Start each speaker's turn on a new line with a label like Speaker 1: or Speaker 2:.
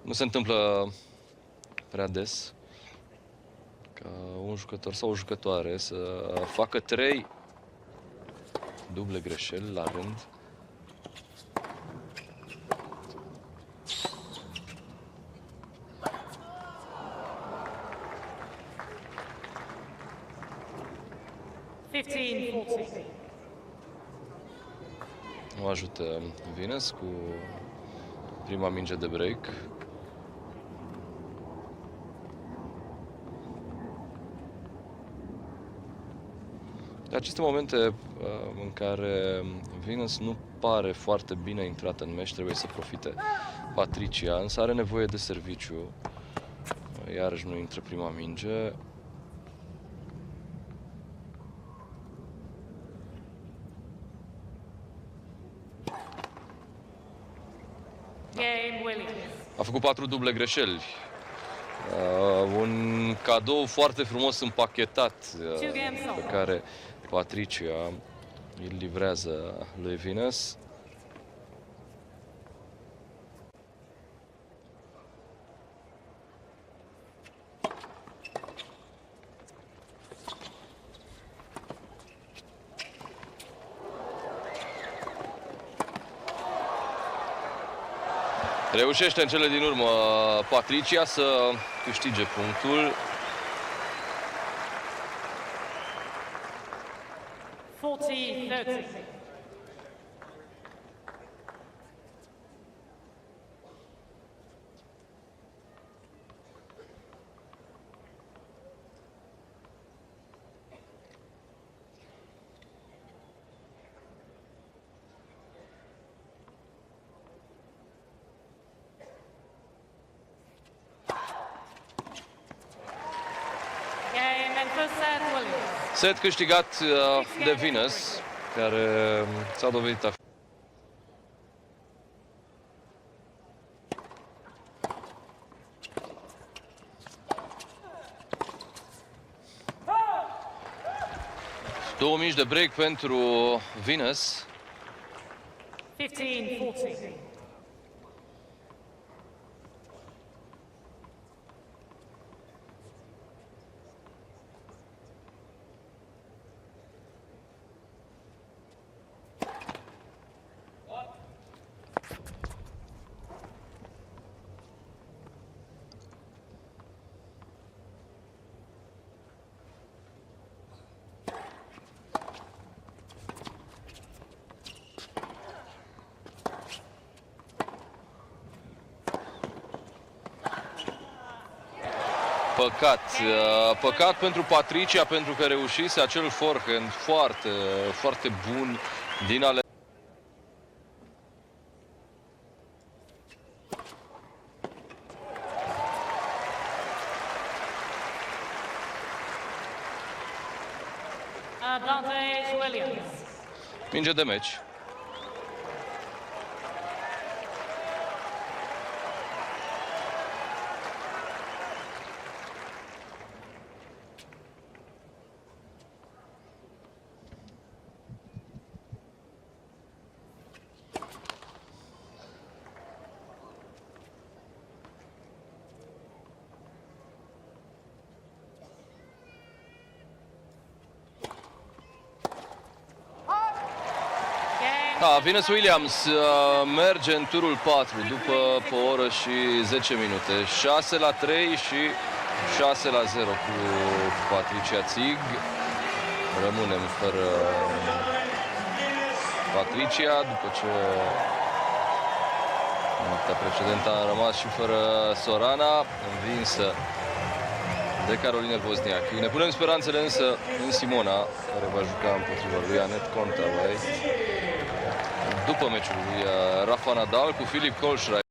Speaker 1: Nu se întâmplă prea des ca un jucător sau o jucătoare să facă 3 duble greșeli la rând. Nu ajută Venus cu prima minge de break. De aceste momente în care Venus nu pare foarte bine intrată în meci, trebuie să profite Patricia, însă are nevoie de serviciu. Iarăși nu intră prima minge. A făcut 4 duble greșeli. Un cadou foarte frumos împachetat pe care Patricia îl livrează lui Venus. Reușește în cele din urmă Patricia să câștige punctul.
Speaker 2: 40-30.
Speaker 1: Set câștigat de Venus, care s-a dovedit a fi. Două mici de break pentru Venus.
Speaker 2: 15-40.
Speaker 1: Păcat pentru Patricia, pentru că reușise acel forehand foarte, foarte bun din ale.
Speaker 2: Advantage Williams.
Speaker 1: Minge de meci. Venus Williams merge în turul 4 după o oră și 10 minute. 6-3 și 6-0 cu Patricia Țig. Rămânem fără Patricia după ce în data precedentă a rămas și fără Sorana, învinsă de Caroline Wozniacki. Ne punem speranțele însă în Simona, care va juca împotriva lui Anett Kontaveit după meciul lui Rafa Nadal cu Filip Kohlschreiber.